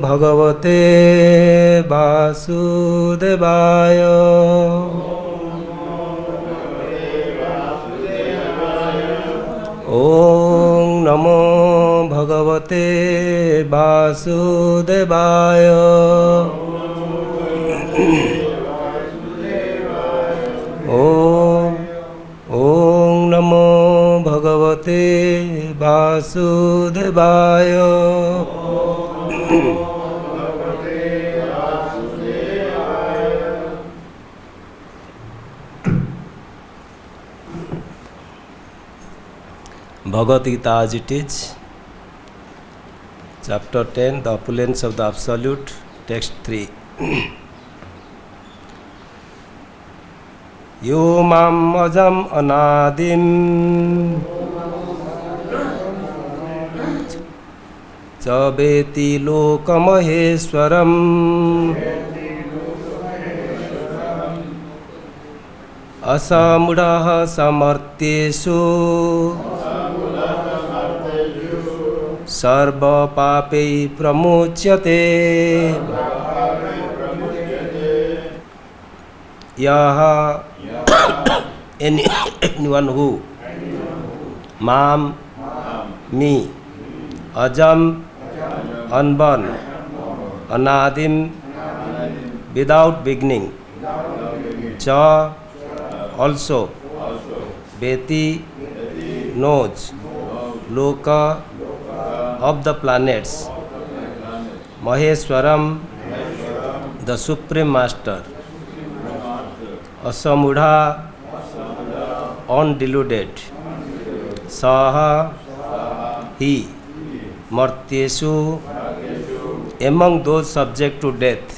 भगवते वासुदेवाय। ॐ नमो भगवते वासुदेवाय। ॐ नमो भगवते वासुदेवाय। Bhagavad Gita as it is, chapter 10, the opulence of the Absolute, text 3. Yo mam ajam anadim chabeti lokamaheswaram asamudah samartyeshu sarva papei pramuchyate yaha anyone who mam me ajam unborn anadim without beginning cha also beti knows loka of the planets maheshwaram the supreme master asamudha undeluded saha he martyeshu among those subject to death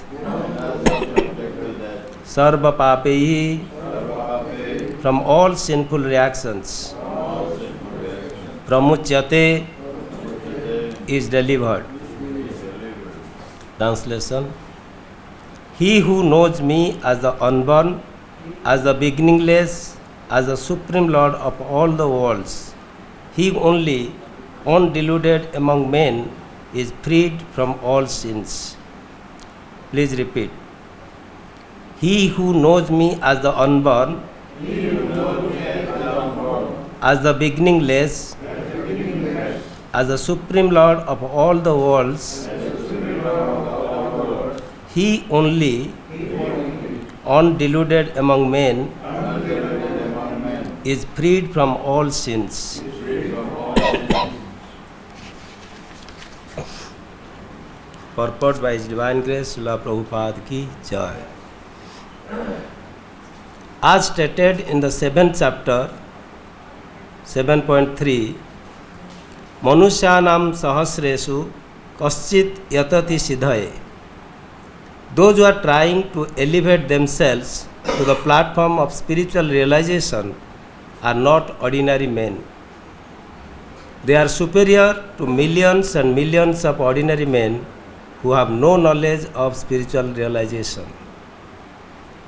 sarva papei from all sinful reactions pramuchyate is delivered. Translation: he who knows me as the unborn, as the beginningless, as the supreme Lord of all the worlds, he only, undeluded among men, is freed from all sins. Please repeat. He who knows me as the unborn, as the beginningless, as the supreme Lord of all the worlds, he only, undeluded among men, is freed from all sins. Purport by His Divine Grace, Srila Prabhupada ki jai. As stated in the 7th chapter, 7.3, Manusyanam sahasresu kaschit yatati siddhaye. Those who are trying to elevate themselves to the platform of spiritual realization are not ordinary men. They are superior to millions and millions of ordinary men who have no knowledge of spiritual realization.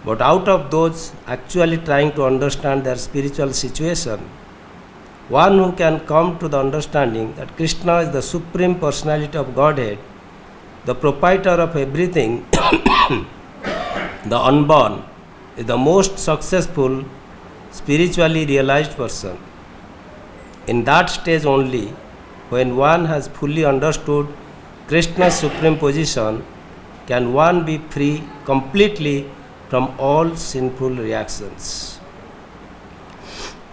But out of those actually trying to understand their spiritual situation, one who can come to the understanding that Krishna is the Supreme Personality of Godhead, the proprietor of everything, the unborn, is the most successful spiritually realized person. In that stage only, when one has fully understood Krishna's supreme position, can one be free completely from all sinful reactions.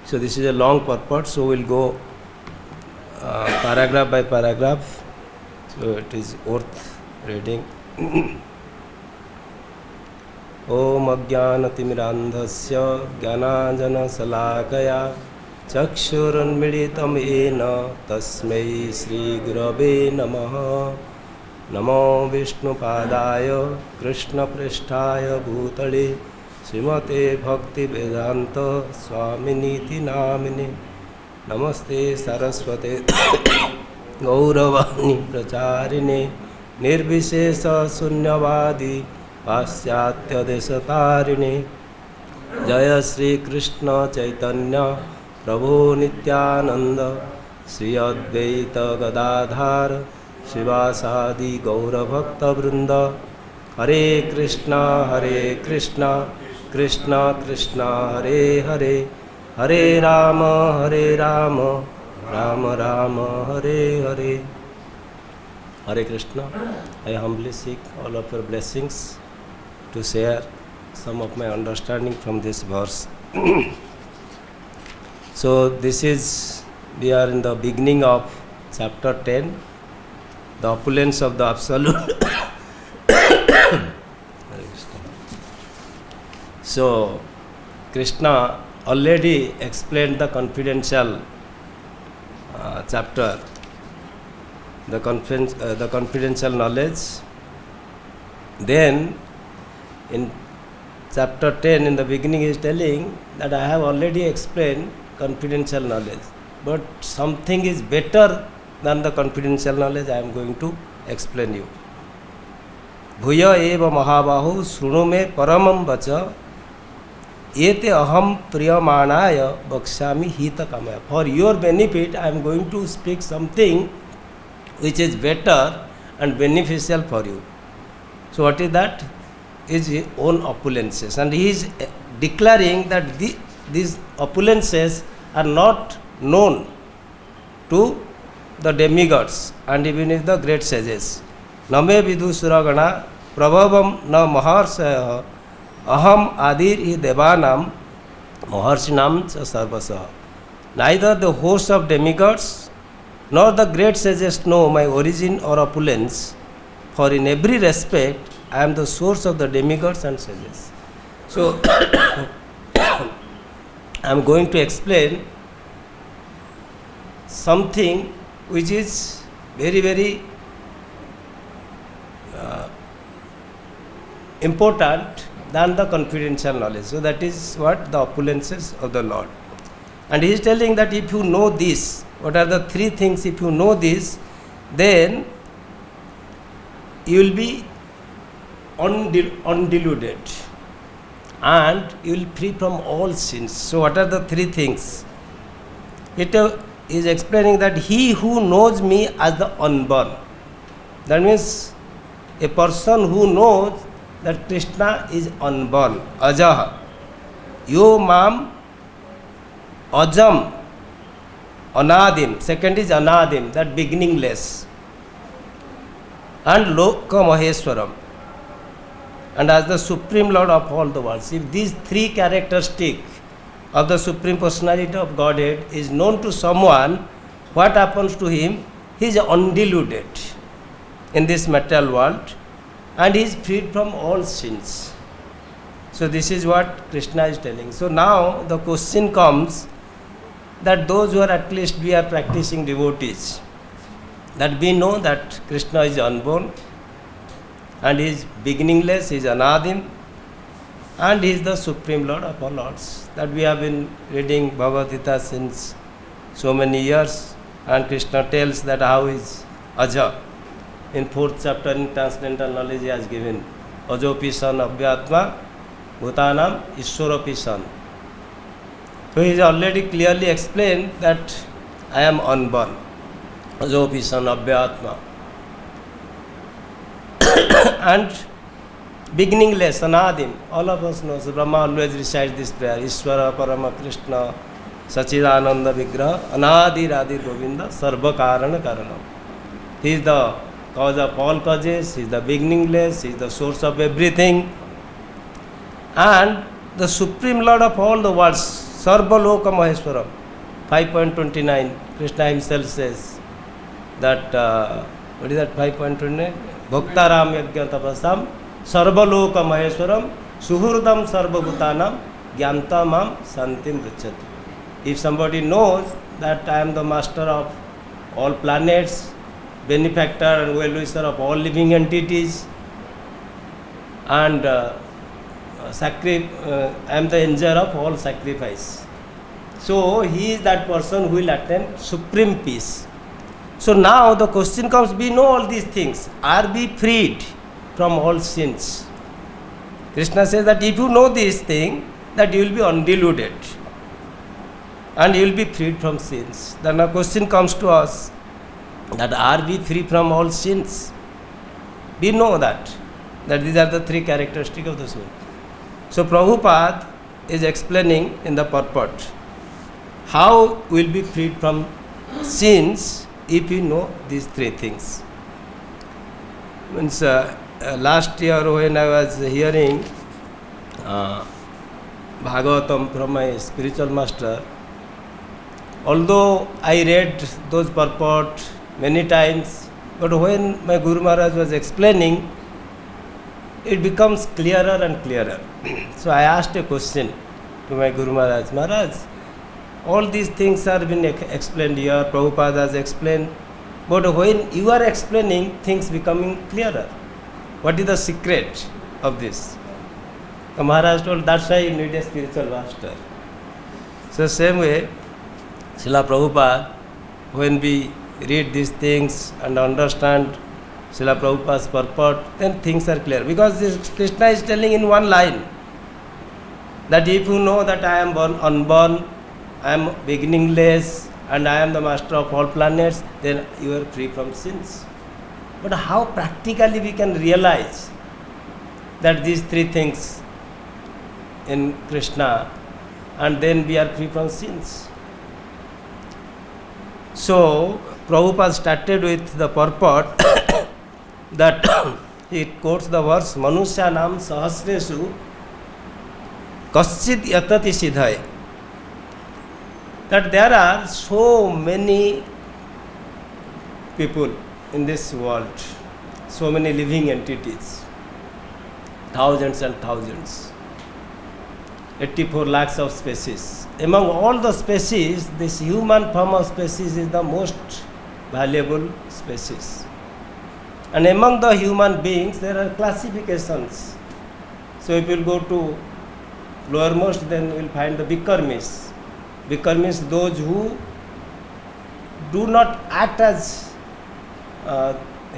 So this is a long purport, so we'll go paragraph by paragraph, so it is worth reading. Om ajnanatimirandhasya jnananjanasalakaya चक्षुरुन्मीलितं येन तस्मै श्रीगुरवे नमः। नमो विष्णुपादाय कृष्णपृष्ठाय भूतले श्रीमते भक्तिवेदान्त स्वामिनीति नामिने। नमस्ते सरस्वते गौरवाणी प्रचारिणे निर्विशेष शून्यवादी पाश्चात्यदेशतारिणे। जय श्री कृष्ण चैतन्य प्रभु Nityanand Shri Advaita Gadadhar Shivasadi Gaura Bhakta Vrinda. Hare Krishna, Krishna Krishna, Hare Hare, Hare Rama, Rama Rama, Hare Hare. Hare Krishna. I humbly seek all of your blessings to share some of my understanding from this verse. So we are in the beginning of chapter 10, the opulence of the Absolute. So Krishna already explained the confidential chapter, the confidential knowledge. Then in chapter 10, in the beginning, he is telling that I have already explained confidential knowledge, but something is better than the confidential knowledge. I am going to explain you. Bhuya eva mahabahu shrunu me paramam vacha ete aham priyamanaya bakshami hita kamaya. For your benefit, I am going to speak something which is better and beneficial for you. So what is that? Is his own opulences, and he is declaring that these opulences are not known to the demigods and even if the great sages. Name vidu suragana prabhavam na maharsaya aham adir hi devanam maharshinam cha sarvasa. Neither the host of demigods nor the great sages know my origin or opulence, for in every respect I am the source of the demigods and sages. So I am going to explain something which is very, very important than the confidential knowledge. So that is what the opulences of the Lord. And he is telling that if you know this, what are the three things? If you know this, then you will be undiluted and you will free from all sins. So what are the three things? It is explaining that he who knows me as the unborn, that means a person who knows that Krishna is unborn, ajaha, yo mam ajam, anadim. Second is anadim, that beginningless, and loka maheswaram, and as the Supreme Lord of all the worlds. If these three characteristics of the Supreme Personality of Godhead is known to someone, what happens to him? He is undiluted in this material world and he is freed from all sins. So this is what Krishna is telling. So now the question comes that those who are, at least we are practicing devotees, that we know that Krishna is unborn and he is beginningless, he is anadim, and he is the Supreme Lord of all lords. That we have been reading Bhagavad Gita since so many years, and Krishna tells that how is Aja. In 4th chapter in Transcendental Knowledge he has given Ajopi son Abhyatma Bhutanam Ishwarapi son. So he has already clearly explained that I am unborn, Ajopi son Abhyatma, and beginningless, anadim. All of us know. So Brahma always recites this prayer: Ishvara Parama Krishna Sachidananda Vigraha Anadi Radhi Govinda Sarva Karana Karanam. He is the cause of all causes, he is the beginningless, he is the source of everything, and the Supreme Lord of all the worlds, Sarva Loka Maheswaram. 5.29, Krishna himself says that, what is that 5.29? Bhaktaram Yajna Tapasam Sarvaloka Maheswaram Suhurdam Sarvabhutanam Gyanta Mam Santim Richati. If somebody knows that I am the master of all planets, benefactor and well-wisher of all living entities, and I am the enjoyer of all sacrifice. So he is that person who will attain supreme peace. So now the question comes, we know all these things. Are we freed from all sins? Krishna says that if you know this thing, that you will be undiluted and you will be freed from sins. Then a question comes to us, that are we free from all sins? We know that these are the three characteristics of the soul. So Prabhupada is explaining in the purport how we'll be freed from sins if we know these three things. Means, last year when I was hearing Bhagavatam from my spiritual master, although I read those purport many times, but when my Guru Maharaj was explaining, it becomes clearer and clearer. So I asked a question to my Guru Maharaj, Maharaj, all these things are been explained here, Prabhupada has explained, but when you are explaining, things becoming clearer. What is the secret of this? The Maharaj told, that's why you need a spiritual master. So same way, Srila Prabhupada, when we read these things and understand Srila Prabhupada's purport, then things are clear. Because this Krishna is telling in one line that if you know that I am born unborn, I am beginningless, and I am the master of all planets, then you are free from sins. But how practically we can realize that these three things in Krishna, and then we are free from sins? So Prabhupada started with the purport that he quotes the verse Manusyanam Sahasresu Kaschid Yatati Siddhai, that there are so many people in this world, so many living entities, thousands and thousands, 84 lakhs of species. Among all the species, this human form of species is the most valuable species. And among the human beings, there are classifications. So if you will go to lowermost, then you will find the Vikarmis. Vikarmis, those who do not act as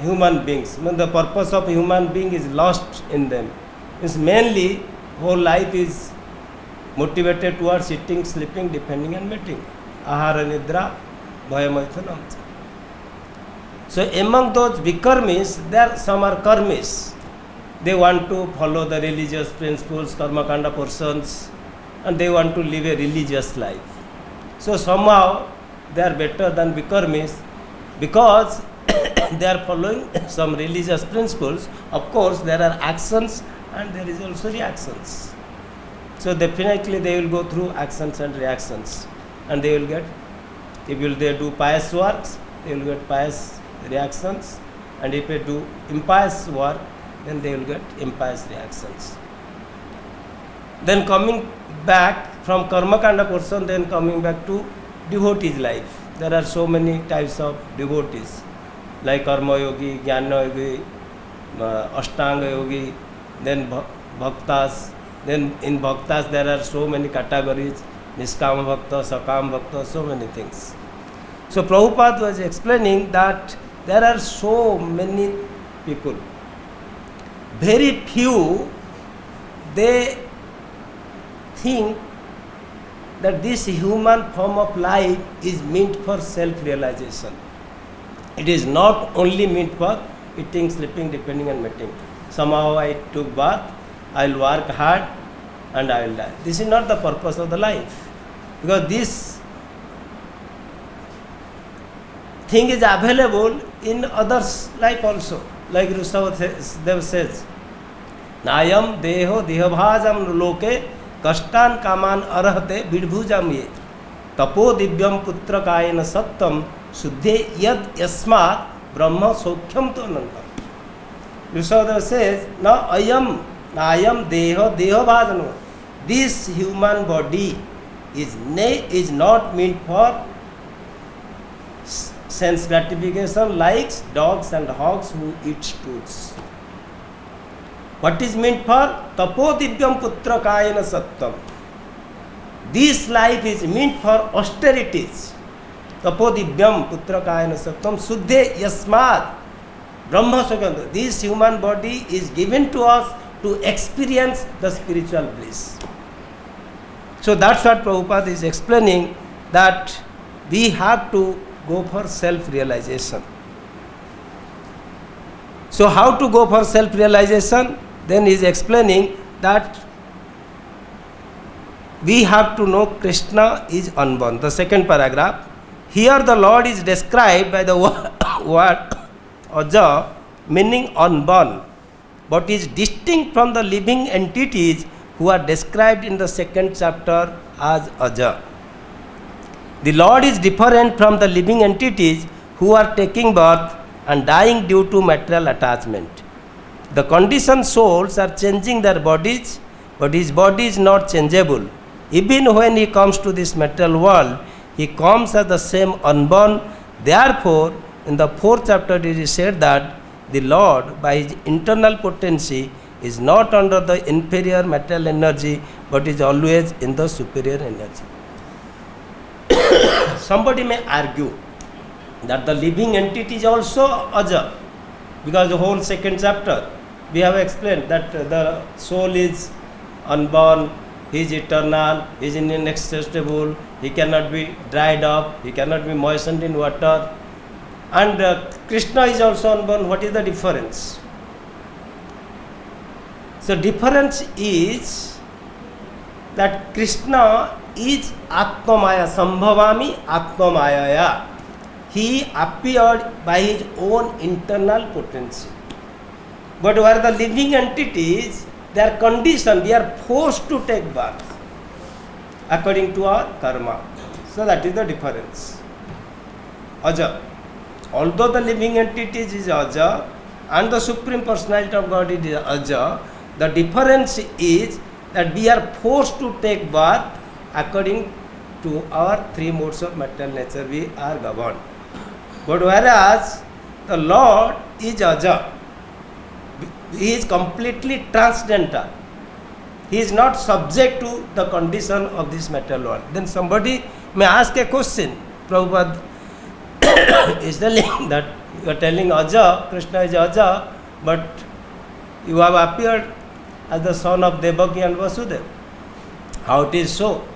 human beings. When the purpose of human being is lost in them. It's mainly whole life is motivated towards eating, sleeping, defending and mating. Ahara nidra, bhaya maithunam. So among those Vikarmis, there some are Karmis. They want to follow the religious principles, karma kanda portions, and they want to live a religious life. So somehow they are better than Vikarmis because they are following some religious principles. Of course, there are actions and there is also reactions. So definitely they will go through actions and reactions, and they will get, if they do pious works, they will get pious reactions, and if they do impious work, then they will get impious reactions. Then coming back from karma kanda portion, then coming back to devotee's life. There are so many types of devotees, like karma yogi, jnana yogi, ashtanga yogi, then bhaktas. Then in bhaktas there are so many categories, niskama bhakta, sakam bhakta, so many things. So Prabhupada was explaining that there are so many people. Very few, they think that this human form of life is meant for self-realization. It is not only meant for eating, sleeping, depending and mating. Somehow I took birth, I will work hard and I will die. This is not the purpose of the life. Because this thing is available in others' life also. Like Rushdhava says, Nayam deho dehabhajam loke kashtan kaman arahate vidbhujam ye tapo divyam putra kayena sattam suddhe yad yasmat brahma sokhyam to anantam. Rushdhava says, now ayam deho dehabhajam. This human body is not meant for sense gratification like dogs and hogs who eat stools. What is meant for? Tapo divyam putra kayena sattam. This life is meant for austerities. Tapo divyam putra kayena sattam suddhe yasmat brahma sokhyam. This human body is given to us to experience the spiritual bliss. So that's what Prabhupada is explaining, that we have to go for self-realization. So how to go for self-realization? Then he is explaining that we have to know Krishna is unborn. The second paragraph. Here the Lord is described by the word Aja, meaning unborn, but is distinct from the living entities who are described in the second chapter as Aja. The Lord is different from the living entities who are taking birth and dying due to material attachment. The conditioned souls are changing their bodies, but his body is not changeable. Even when he comes to this material world, he comes as the same unborn. Therefore, in the fourth chapter, it is said that the Lord, by his internal potency, is not under the inferior material energy, but is always in the superior energy. Somebody may argue that the living entity is also Aja, because the whole second chapter we have explained that the soul is unborn, he is eternal, he is inaccessible, he cannot be dried up, he cannot be moistened in water, and Krishna is also unborn. What is the difference? So difference is that Krishna is Atmamaya, Sambhavami Atmamayaya. He appeared by his own internal potency. But where the living entities, they are conditioned, they are forced to take birth according to our karma. So that is the difference. Aja. Although the living entities is Aja and the Supreme Personality of God is Aja, the difference is that we are forced to take birth according to our three modes of material nature. We are governed. But whereas the Lord is Aja, he is completely transcendental. He is not subject to the condition of this material world. Then somebody may ask a question. Prabhupada is telling that you are telling Aja, Krishna is Aja, but you have appeared as the son of Devaki and Vasudeva. How it is so?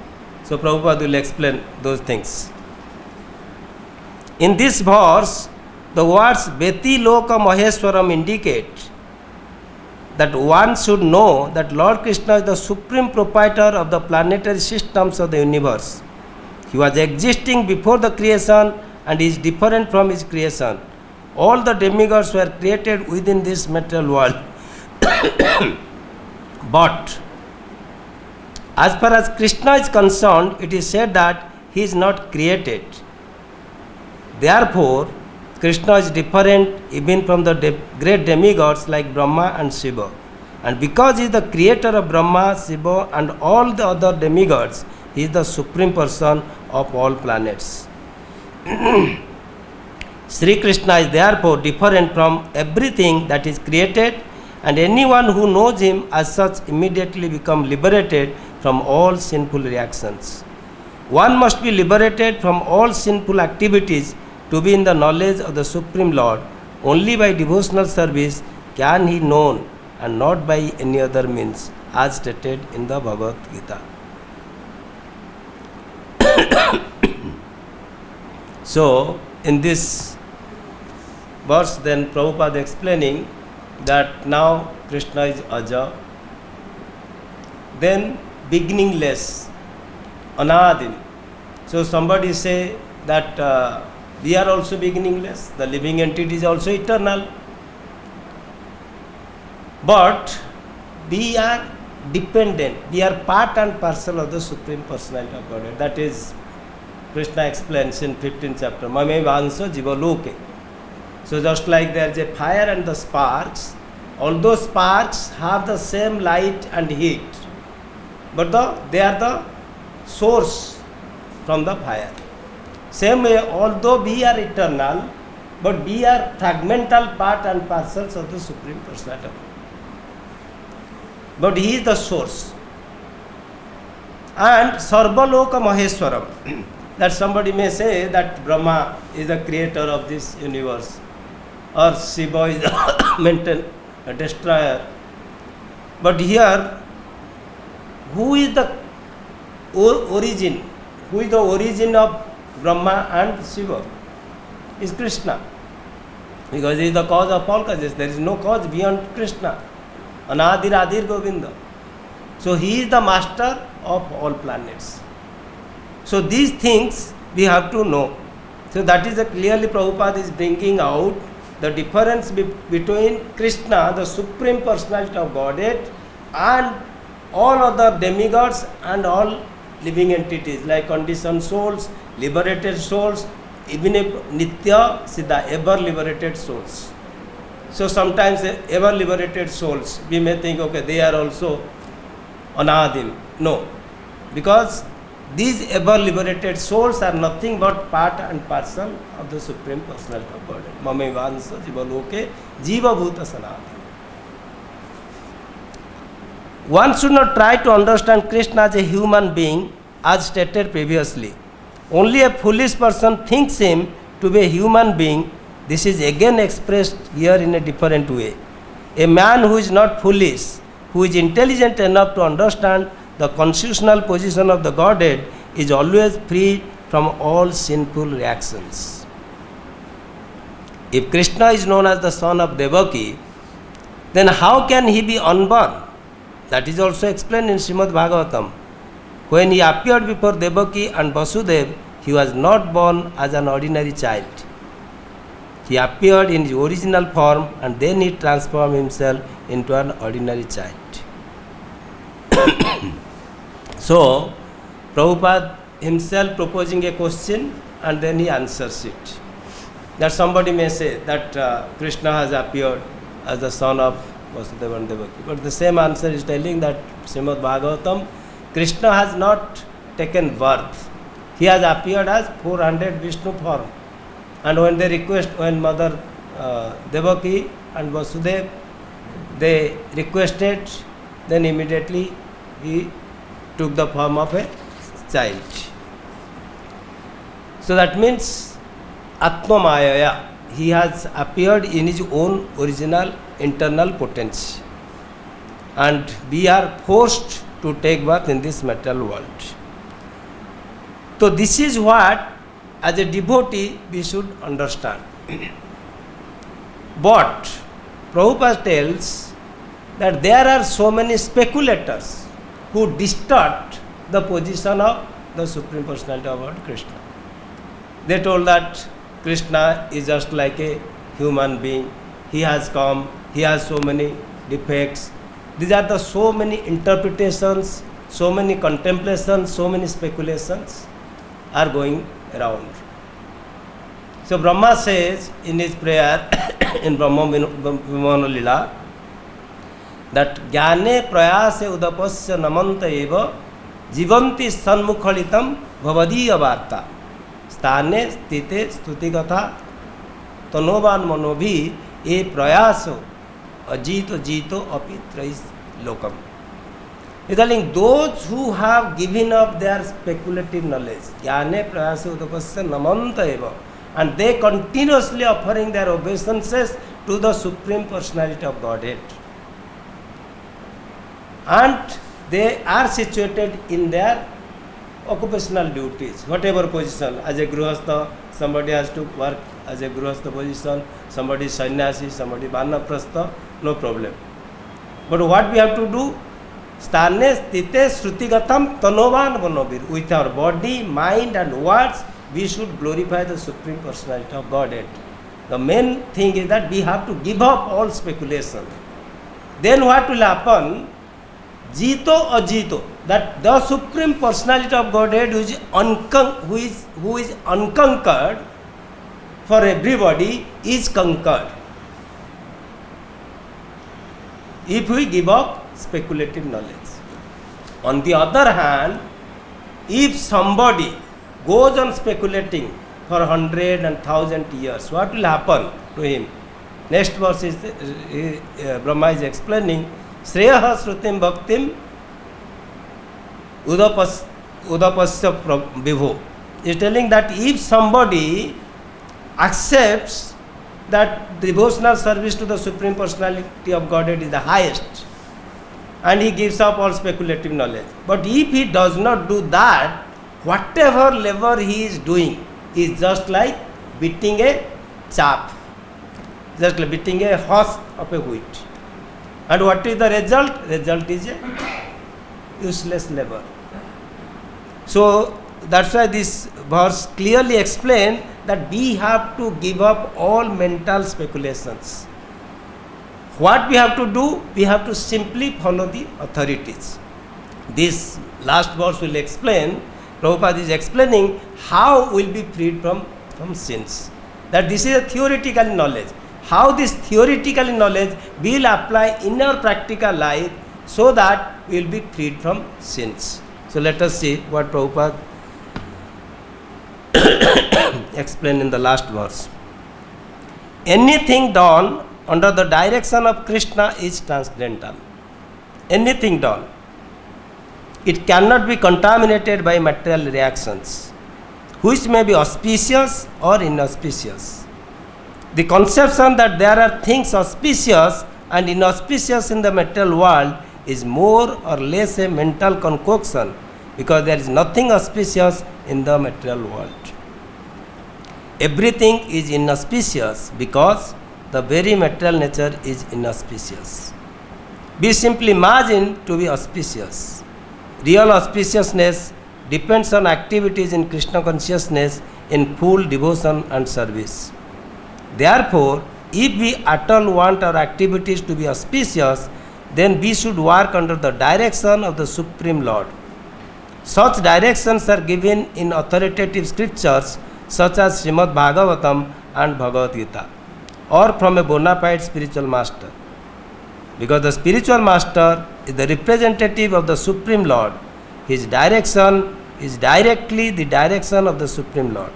So Prabhupada will explain those things. In this verse, the words Beti Loka Maheswaram indicate that one should know that Lord Krishna is the supreme proprietor of the planetary systems of the universe. He was existing before the creation and is different from his creation. All the demigods were created within this material world. But as far as Krishna is concerned, it is said that he is not created. Therefore, Krishna is different even from the great demigods like Brahma and Shiva. And because he is the creator of Brahma, Shiva and all the other demigods, he is the supreme person of all planets. Sri Krishna is therefore different from everything that is created, and anyone who knows him as such immediately becomes liberated from all sinful reactions. One must be liberated from all sinful activities to be in the knowledge of the Supreme Lord. Only by devotional service can he known, and not by any other means, as stated in the Bhagavad Gita. So, in this verse, then Prabhupada explaining that now Krishna is Aja, then beginningless, Anadin. So somebody say that we are also beginningless, the living entity is also eternal, but we are dependent, we are part and parcel of the Supreme Personality of Godhead. That is, Krishna explains in 15th chapter, Mame Vansa Jiva Loke. So just like there is a fire and the sparks, although sparks have the same light and heat, but they are the source from the fire. Same way, although we are eternal, but we are fragmental part and parcels of the Supreme Personality. But he is the source. And Sarvaloka Maheswaram, that somebody may say that Brahma is the creator of this universe, or Shiva is the destroyer. But here, who is the origin? Who is the origin of Brahma and Shiva? Is Krishna. because he is the cause of all causes. There is no cause beyond Krishna. Anadir Adir Govinda. So he is the master of all planets. So these things we have to know. So that is clearly Prabhupada is bringing out the difference between Krishna, the Supreme Personality of Godhead, and all other demigods and all living entities like conditioned souls, liberated souls, even if Nitya Siddha, ever liberated souls. So sometimes ever liberated souls, we may think, okay, they are also Anadim. No, because these ever liberated souls are nothing but part and parcel of the Supreme Personality of Godhead. Mame Vansa Jiva Loke Jiva Bhuta Sanatana. One should not try to understand Krishna as a human being as stated previously. Only a foolish person thinks him to be a human being. This is again expressed here in a different way. A man who is not foolish, who is intelligent enough to understand the constitutional position of the Godhead, is always free from all sinful reactions. If Krishna is known as the son of Devaki, then how can he be unborn? That is also explained in Srimad Bhagavatam. When he appeared before Devaki and Vasudeva, he was not born as an ordinary child. He appeared in his original form and then he transformed himself into an ordinary child. So, Prabhupada himself proposing a question and then he answers it. That somebody may say that Krishna has appeared as the son of Vasudeva and Devaki. But the same answer is telling that Srimad Bhagavatam, Krishna has not taken birth. He has appeared as 400 Vishnu form. And when they request, when Mother Devaki and Vasudeva, they requested, then immediately he took the form of a child. So that means Atma Mayaya, he has appeared in his own original internal potency. And we are forced to take birth in this material world. So this is what, as a devotee, we should understand. But Prabhupada tells that there are so many speculators who distort the position of the Supreme Personality of God, Krishna. They told that Krishna is just like a human being. He has come, he has so many defects. These are the so many interpretations, so many contemplations, so many speculations are going around. So Brahma says in his prayer in Brahma Vimana Lila that Jnane prayase udapasya namanta eva jivanti sanmukhalitam bhavadiya varta stane stite stutikatha tanovan manobhi e prayaso ajito jito api trais lokam. He is telling those who have given up their speculative knowledge, Jnane prayase udapasya namanta eva, and they continuously offering their obeisances to the Supreme Personality of Godhead. And they are situated in their occupational duties, whatever position. As a Gruhastha, somebody has to work as a Gruhastha position, somebody is sannyasi, somebody vanaprastha, no problem. But what we have to do? Stane stite srutigatam tanovan manobir. With our body, mind and words, we should glorify the Supreme Personality of Godhead. The main thing is that we have to give up all speculation. Then what will happen? Jito ajito, that the Supreme Personality of Godhead who is unconquered for everybody is conquered. If we give up speculative knowledge. On the other hand, if somebody goes on speculating for 100 and 1,000 years, what will happen to him? Next verse is Brahma is explaining Sreyaha Srutim Bhaktim Udapasya Vibho. Is telling that if somebody accepts that devotional service to the Supreme Personality of Godhead is the highest, and he gives up all speculative knowledge. But if he does not do that, whatever labor he is doing is just like beating a chaff. just like beating a husk of a wheat. And what is the result? Result is a useless labor. So that's why this verse clearly explains that we have to give up all mental speculations. What we have to do? We have to simply follow the authorities. This last verse will explain, Prabhupada is explaining how we will be freed from sins. That this is a theoretical knowledge. How this theoretical knowledge will apply in our practical life so that we will be freed from sins. So let us see what Prabhupada explained in the last verse. Anything done under the direction of Krishna is transcendental. Anything done. It cannot be contaminated by material reactions, which may be auspicious or inauspicious. The conception that there are things auspicious and inauspicious in the material world is more or less a mental concoction, because there is nothing auspicious in the material world. Everything is inauspicious because the very material nature is inauspicious. We simply imagine to be auspicious. Real auspiciousness depends on activities in Krishna consciousness in full devotion and service. Therefore, if we at all want our activities to be auspicious, then we should work under the direction of the Supreme Lord. Such directions are given in authoritative scriptures such as Srimad Bhagavatam and Bhagavad Gita, or from a bona fide spiritual master. Because the spiritual master is the representative of the Supreme Lord, his direction is directly the direction of the Supreme Lord.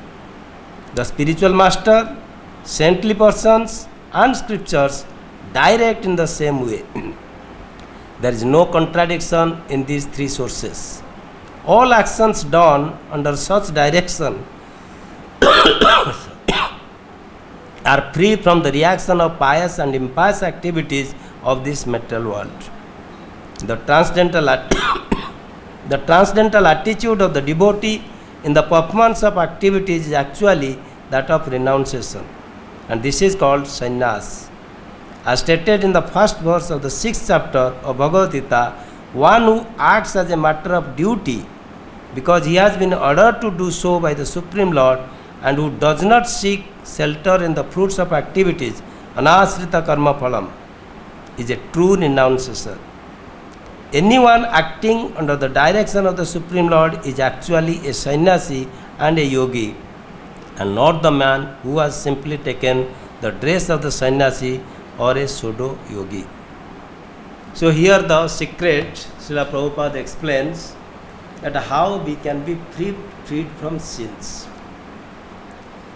The spiritual master, saintly persons and scriptures direct in the same way. There is no contradiction in these three sources. All actions done under such direction are free from the reaction of pious and impious activities of this material world. The transcendental attitude of the devotee in the performance of activities is actually that of renunciation, and this is called sannyas. As stated in the first verse of the 6th chapter of Bhagavad Gita, one who acts as a matter of duty because he has been ordered to do so by the Supreme Lord, and who does not seek shelter in the fruits of activities, anasrita karma phalam, is a true renunciator. Anyone acting under the direction of the Supreme Lord is actually a sannyasi and a yogi, and not the man who has simply taken the dress of the sannyasi or a pseudo yogi. So here the secret, Srila Prabhupada explains that how we can be freed from sins.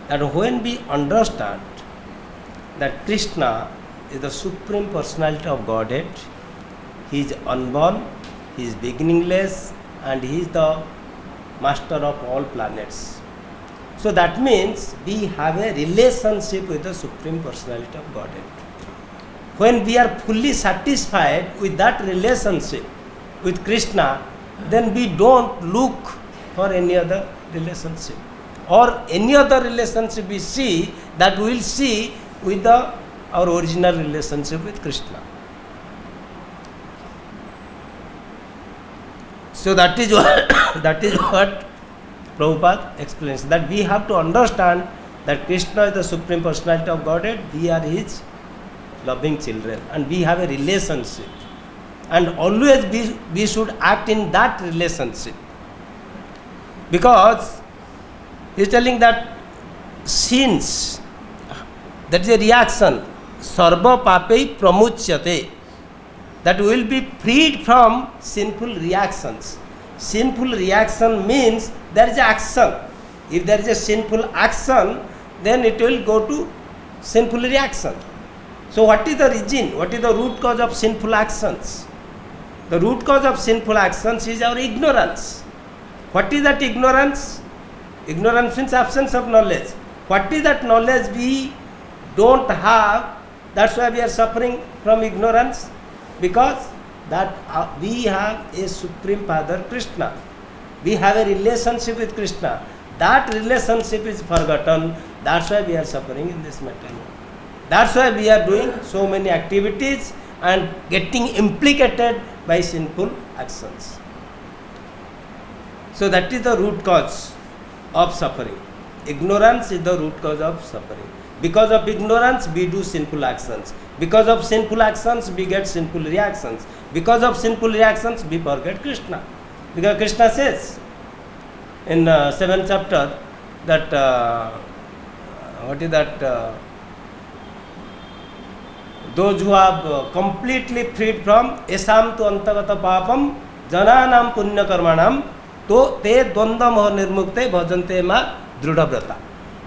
That when we understand that Krishna is the Supreme Personality of Godhead, He is unborn, He is beginningless, and He is the Master of all planets. So that means we have a relationship with the Supreme Personality of Godhead. When we are fully satisfied with that relationship with Krishna, then we don't look for any other relationship. Or any other relationship we see, that we will see with our original relationship with Krishna. So that is what Prabhupada explains, that we have to understand that Krishna is the Supreme Personality of Godhead, we are His loving children, and we have a relationship. And always we should act in that relationship. Because he is telling that sins, that is a reaction, sarva papei pramuchyate, that we will be freed from sinful reactions. Sinful reaction means there is action. If there is a sinful action, then it will go to sinful reaction. So what is the reason? What is the root cause of sinful actions? The root cause of sinful actions is our ignorance. What is that ignorance? Ignorance means absence of knowledge. What is that knowledge we don't have? That's why we are suffering from ignorance. Because that we have a Supreme Father Krishna. We have a relationship with Krishna. That relationship is forgotten. That's why we are suffering in this material world. That's why we are doing so many activities and getting implicated by sinful actions. So that is the root cause of suffering. Ignorance is the root cause of suffering. Because of ignorance, we do sinful actions. Because of sinful actions, we get sinful reactions. Because of sinful reactions, we forget Krishna. Because Krishna says in 7th chapter that those who have completely freed from esam tu antagata papam jananam punya karmanam to te dvanda moha nirmukte bhajante ma drudha.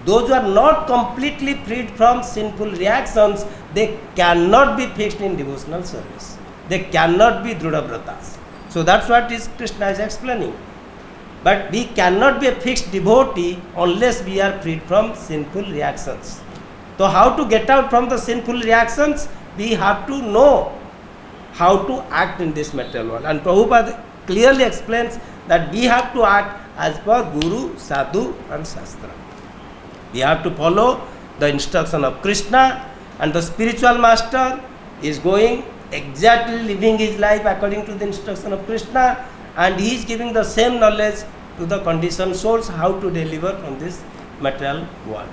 Those who are not completely freed from sinful reactions, they cannot be fixed in devotional service. They cannot be drudha. So that's what Krishna is explaining. But we cannot be a fixed devotee unless we are freed from sinful reactions. So how to get out from the sinful reactions? We have to know how to act in this material world. And Prabhupada clearly explains that we have to act as per Guru, Sadhu and Shastra. We have to follow the instruction of Krishna, and the spiritual master is going exactly living his life according to the instruction of Krishna, and he is giving the same knowledge to the conditioned souls how to deliver from this material world.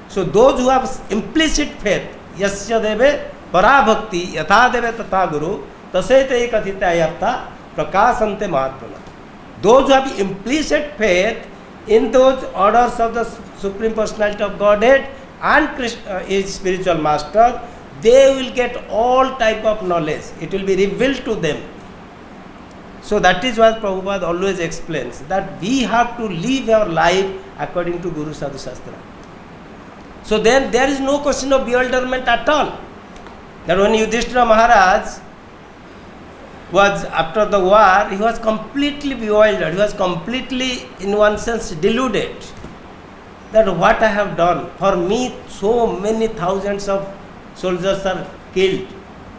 So those who have implicit faith, yasya deve parabhakti yatha deve tatha guru tasete kathitayartha prakasante mahatmana. Those who have implicit faith in those orders of the Supreme Personality of Godhead and Krishna, his spiritual master, they will get all type of knowledge. It will be revealed to them. So that is why Prabhupada always explains that we have to live our life according to Guru Sadhu Shastra. So then there is no question of bewilderment at all. That when Yudhishthira Maharaj was after the war, he was completely bewildered. He was completely, in one sense, deluded. That what I have done. For me, so many thousands of soldiers are killed.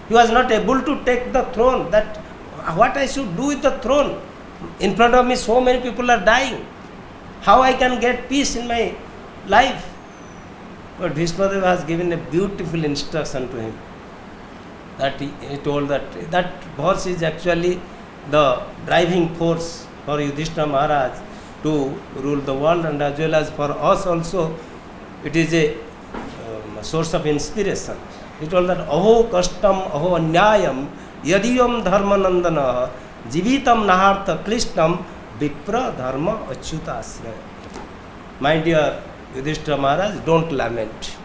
He was not able to take the throne. That what I should do with the throne. In front of me, so many people are dying. How I can get peace in my life? But Bhishmadeva has given a beautiful instruction to him. That he told that verse is actually the driving force for Yudhishthira Maharaj to rule the world, and as well as for us also, it is a source of inspiration. He told that aho kastam aho anyayam yadiyam dharmanandana jivitam nahartha krishnam vipra dharma achyuta asraya. My dear Yudhishthira Maharaj, don't lament.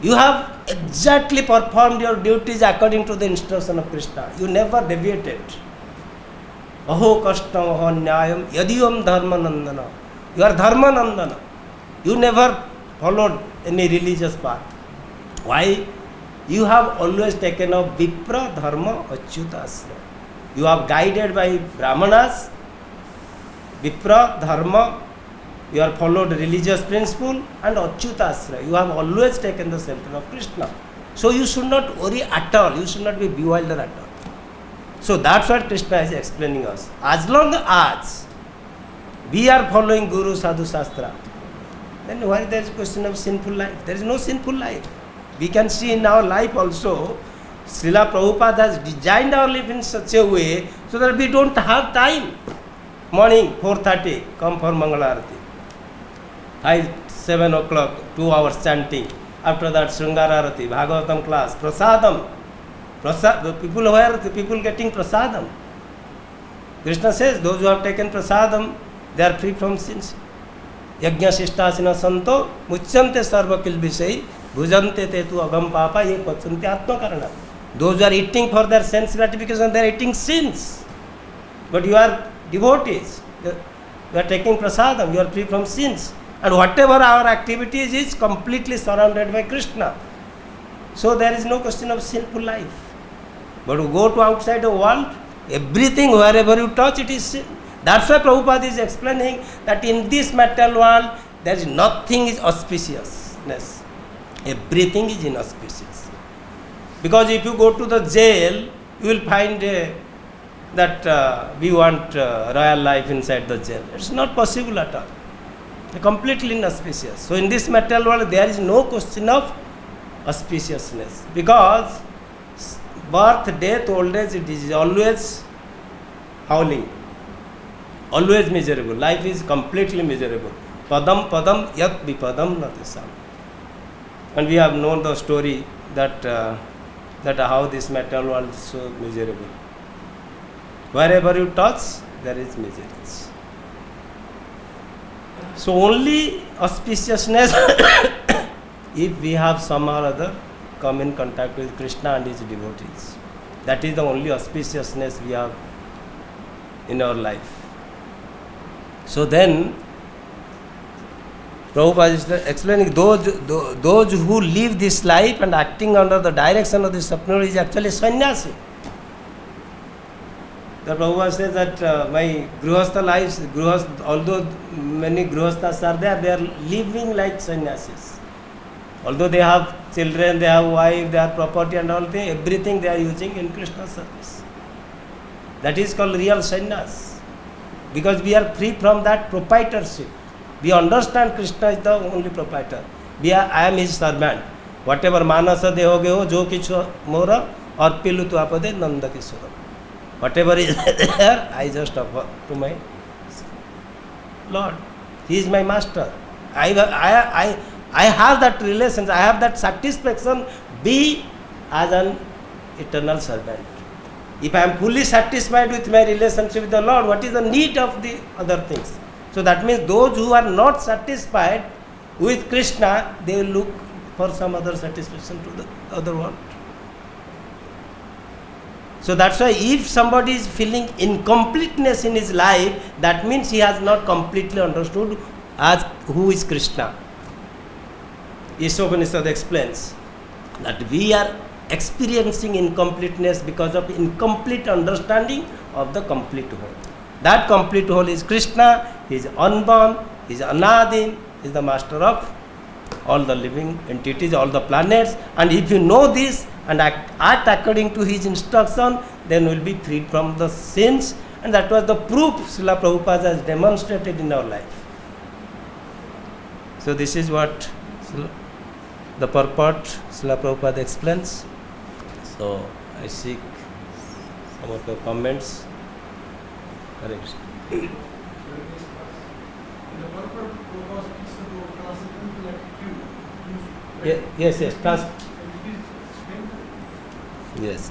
You have exactly performed your duties according to the instruction of Krishna. You never deviated. Aho kastam aho nyayam yadiyam dharmanandana. You are dharmanandana. You never followed any religious path. Why? You have always taken up vipra dharma achyuta asraya. You are guided by brahmanas, vipra dharma. You have followed religious principle and achyuta asraya. You have always taken the shelter of Krishna. So you should not worry at all. You should not be bewildered at all. So that's what Krishna is explaining us. As long as we are following Guru Sadhu Shastra, then why there is a question of sinful life? There is no sinful life. We can see in our life also, Srila Prabhupada has designed our life in such a way so that we don't have time. Morning 4:30, come for Mangala Arati. 7 o'clock, 2 hours chanting. After that, Sringara Arati, Bhagavatam class, Prasadam. The people where the people getting Prasadam. Krishna says, those who have taken Prasadam, they are free from sins. Yajna Shishtasina Santo, Muchyante Sarva Kilbisai, Bhujante Tetu Agam Papa, Ye Pachanti Atma Karana. Those who are eating for their sense gratification, they are eating sins. But you are devotees. You are taking Prasadam, you are free from sins. And whatever our activities is completely surrounded by Krishna. So there is no question of sinful life. But you go to outside the world, everything wherever you touch, it is sin. That's why Prabhupada is explaining that in this material world, there is nothing is auspiciousness. Everything is inauspicious. Because if you go to the jail, you will find that we want royal life inside the jail. It's not possible at all. Completely inauspicious. So in this material world, there is no question of auspiciousness, because birth, death, old age, it is always howling, always miserable. Life is completely miserable. Padam padam yat vipadam natisam. And we have known the story that how this material world is so miserable. Wherever you touch, there is misery. So only auspiciousness if we have somehow or other come in contact with Krishna and his devotees. That is the only auspiciousness we have in our life. So then, Prabhupada is explaining those who live this life and acting under the direction of the Sapna is actually sannyasi. The Prabhupada says that my Grihastha lives, although many Grihasthas are there, they are living like sannyasis. Although they have children, they have wife, they have property and all things, everything they are using in Krishna's service. That is called real sannyas. Because we are free from that proprietorship. We understand Krishna is the only proprietor. I am his servant. Whatever manasa dehoge ho, jo kichu mora, arpilu tu apade nanda kisura. Whatever is there, I just offer to my Lord. He is my master. I have that relation, I have that satisfaction, be as an eternal servant. If I am fully satisfied with my relationship with the Lord, what is the need of the other things? So that means those who are not satisfied with Krishna, they will look for some other satisfaction to the other world. So that's why if somebody is feeling incompleteness in his life, that means he has not completely understood as who is Krishna. Ishopanishad explains that we are experiencing incompleteness because of incomplete understanding of the complete whole. That complete whole is Krishna, he is unborn, he is Anadin, he is the master of all the living entities, all the planets. And if you know this and act according to his instruction, then we will be freed from the sins. And that was the proof Srila Prabhupada has demonstrated in our life. So this is what the purport Srila Prabhupada explains. So I seek some of the comments. Hare Krishna. Yes. Yes.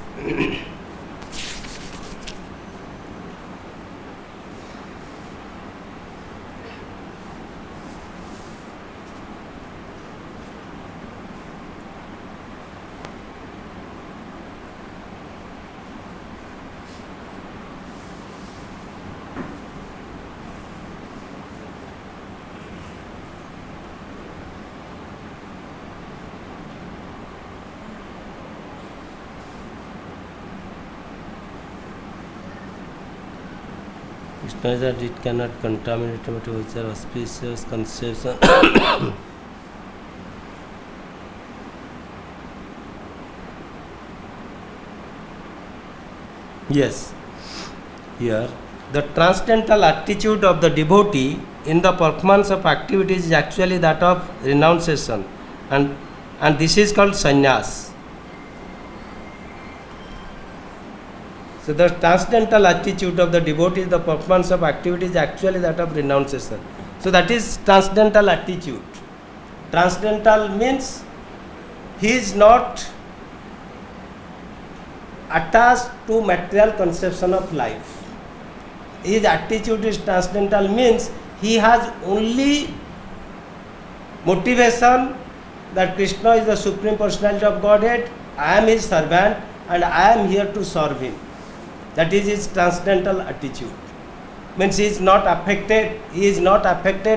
Krishna is that it cannot contaminate which are auspicious conception. Yes, here the transcendental attitude of the devotee in the performance of activities is actually that of renunciation, and this is called sannyas. So the transcendental attitude of the devotee in the performance of activities is actually that of renunciation. So that is transcendental attitude. Transcendental means he is not attached to material conception of life. His attitude is transcendental means he has only motivation that Krishna is the Supreme Personality of Godhead, I am his servant and I am here to serve him. That is his transcendental attitude. Means he is not affected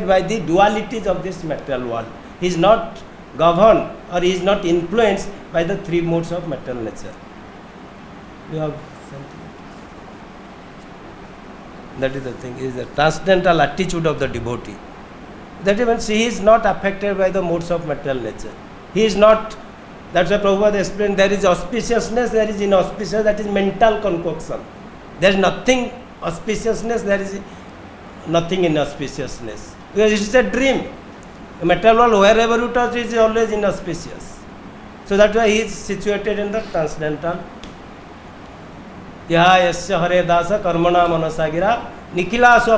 by the dualities of this material world. He is not governed or he is not influenced by the three modes of material nature. You have something? That is the thing, is the transcendental attitude of the devotee. That means he is not affected by the modes of material nature. He is not, that's why Prabhupada explained, there is auspiciousness, there is inauspiciousness, that is mental concoction. There is nothing auspiciousness, there is nothing inauspiciousness. Because it is a dream. The material world, wherever you touch, is always inauspicious. So So that's why he is situated in the transcendental. Yaha yasya hare dasa karmana manasagira nikhilasu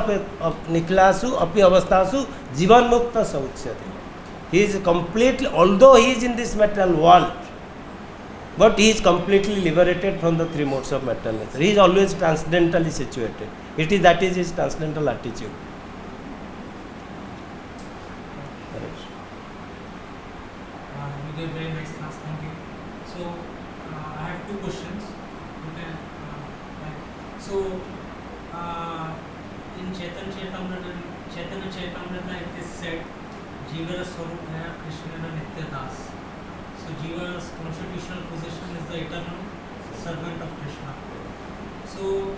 api avastasu jivan mukta sauchyate. He is completely, although he is in this material world, but he is completely liberated from the three modes of material nature. He is always transcendentally situated. That is his transcendental attitude. You gave very nice class, thank you. So, I have two questions. Okay. In Chaitanya Charitamrita, it is said, Jiva Swarup hai Krishna Nitya Das. So, Jiva's constitutional position is the eternal servant of Krishna. So,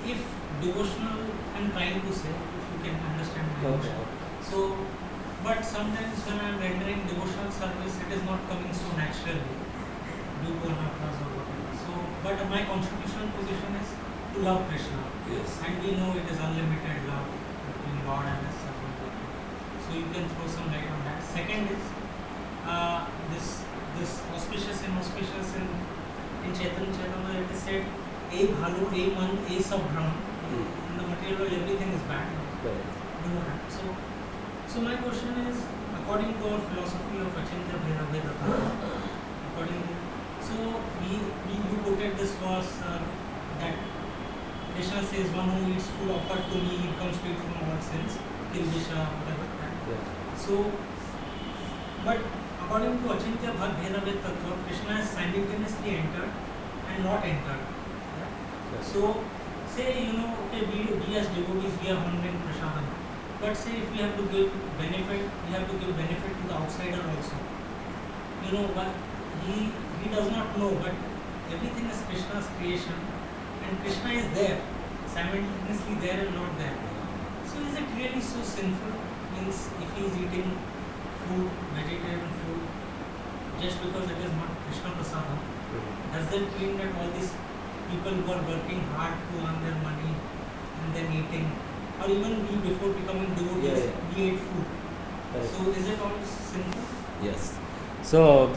if devotional, I'm trying to say, if you can understand my question. So, but sometimes when I'm rendering devotional service, it is not coming so naturally due to anarthas or whatever. So, but my constitutional position is to love Krishna. Yes. And we know it is unlimited love between God and His servant. So you can throw some light on that. Second is this auspicious in Chaitanya Charitamrita, it is said, "A bhalu, a man, a sab bhram." In the material world, everything is bad. You know that. So my question is, according to our philosophy of Achintya Bheda Bheda Tattva, you quoted this verse that Krishna says, "One who eats food offered to me, he becomes free from all sins, Kilvisha, whatever." So, but according to Achintya Bheda Bheda Tattva, Krishna has simultaneously entered and not entered. So, say, okay, we as devotees, we are honoring Prasadam. But say if we have to give benefit, to the outsider also. But he does not know, but everything is Krishna's creation, and Krishna is there, simultaneously there and not there. So is it really so sinful? Means if he is eating food, vegetarian food, just because it is not Krishna Prasadam, does that mean that all these people who are working hard to earn their money and then eating, or even we before becoming devotees, we ate food. So is it all sinful? Yes. So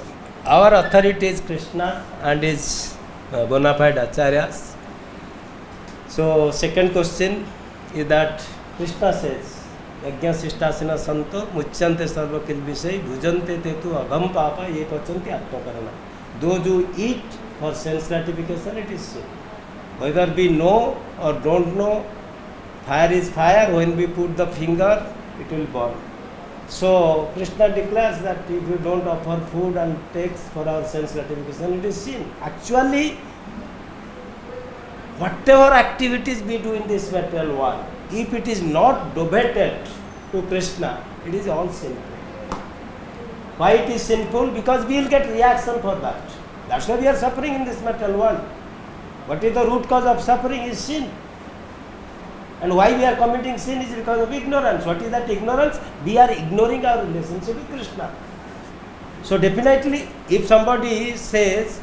our authority is Krishna and his bona fide acharyas. So second question is that Krishna says, Yajna Sishtasena Santo Muchyante Sarva Kil Vishay Bhujante Tetu Agham Papa Ye Pachanti Atmakarana. Those who eat for sense gratification, it is sin. Whether we know or don't know, fire is fire. When we put the finger, it will burn. So Krishna declares that if you don't offer food and takes for our sense gratification, it is sin. Actually, whatever activities we do in this material world, if it is not devoted to Krishna, it is all sinful. Why it is sinful? Because we will get reaction for that. That's why we are suffering in this material world. What is the root cause of suffering is sin. And why we are committing sin is because of ignorance. What is that ignorance? We are ignoring our relationship with Krishna. So definitely, if somebody says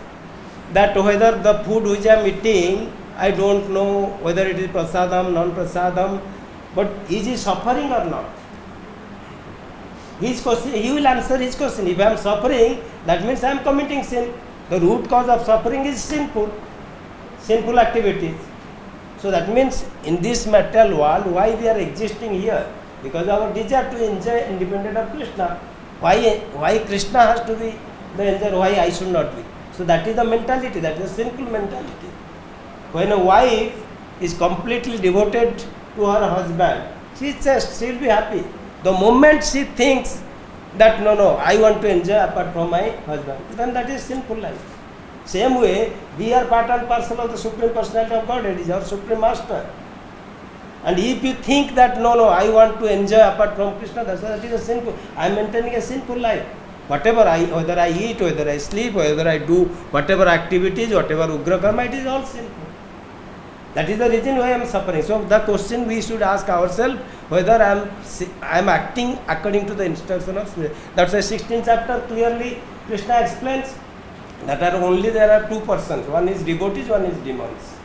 that whether the food which I am eating, I don't know whether it is prasadam, non-prasadam, but is he suffering or not? His question, he will answer his question. If I am suffering, that means I am committing sin. The root cause of suffering is sinful activities. So that means in this material world, why we are existing here? Because our desire to enjoy independent of Krishna. Why Krishna has to be the enjoyer? Why I should not be? So that is the mentality. That is a sinful mentality. When a wife is completely devoted to her husband, she will be happy. The moment she thinks that no, I want to enjoy apart from my husband, then that is sinful life. Same way, we are part and parcel of the Supreme Personality of Godhead. He is our Supreme Master. And if you think that no, I want to enjoy apart from Krishna, that is a sinful. I am maintaining a sinful life. Whether I eat, whether I sleep, whether I do whatever activities, whatever ugra karma, it is all sinful. That is the reason why I am suffering. So the question we should ask ourselves, whether I am acting according to the instruction of Spirit. That's why 16th chapter clearly Krishna explains that there are two persons. One is devotees, one is demons.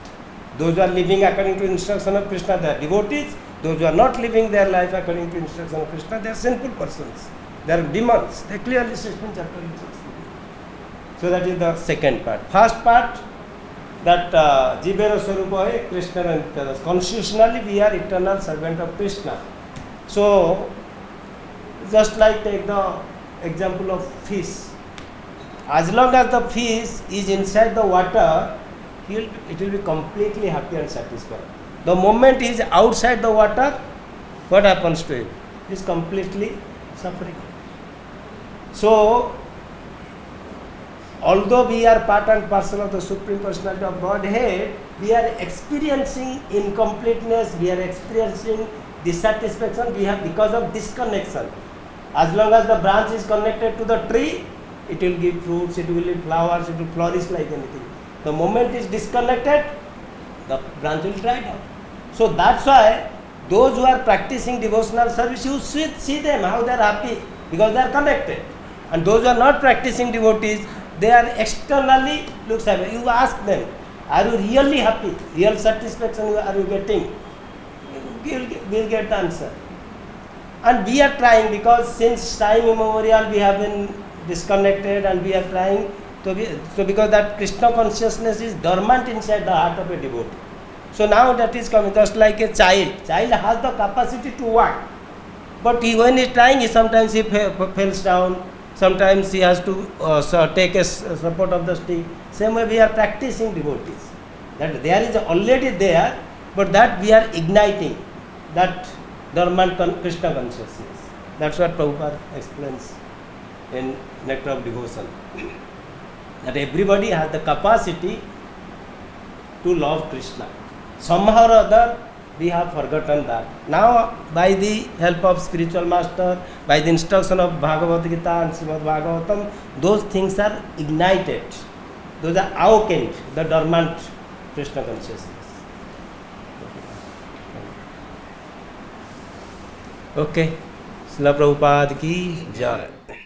Those who are living according to instruction of Krishna, they are devotees. Those who are not living their life according to instruction of Krishna, they are sinful persons. They are demons. They clearly 16th chapter. So that is the second part. First part, that Jivera Swarupa hai Krishna and Nityananda. Constitutionally we are eternal servant of Krishna. So just like take the example of fish. As long as the fish is inside the water, it will be completely happy and satisfied. The moment he is outside the water, what happens to him? He is completely suffering. So, although we are part and parcel of the Supreme Personality of Godhead, we are experiencing incompleteness, we are experiencing dissatisfaction, we have because of disconnection. As long as the branch is connected to the tree, it will give fruits, it will give flowers, it will flourish like anything. The moment it is disconnected, the branch will dry down. So that's why those who are practicing devotional service, you see them, how they are happy, because they are connected. And those who are not practicing devotees, they are externally looks happy. You ask them, are you really happy? Real satisfaction are you getting? We will get the answer. And we are trying, because since time immemorial we have been disconnected, and we are trying to be, so because that Krishna consciousness is dormant inside the heart of a devotee. So now that is coming, just like a child. Child has the capacity to work, but when he is trying, sometimes he falls down, sometimes he has to take a support of the stick. Same way we are practicing devotees. That there is already there, but that we are igniting, that dormant Krishna consciousness. That's what Prabhupada explains in Nectar of Devotion. That everybody has the capacity to love Krishna. Somehow or other, we have forgotten that. Now, by the help of spiritual master, by the instruction of Bhagavad Gita and Srimad Bhagavatam, those things are ignited. Those are awakened, the dormant Krishna consciousness. Okay. Srila Prabhupada ki jai.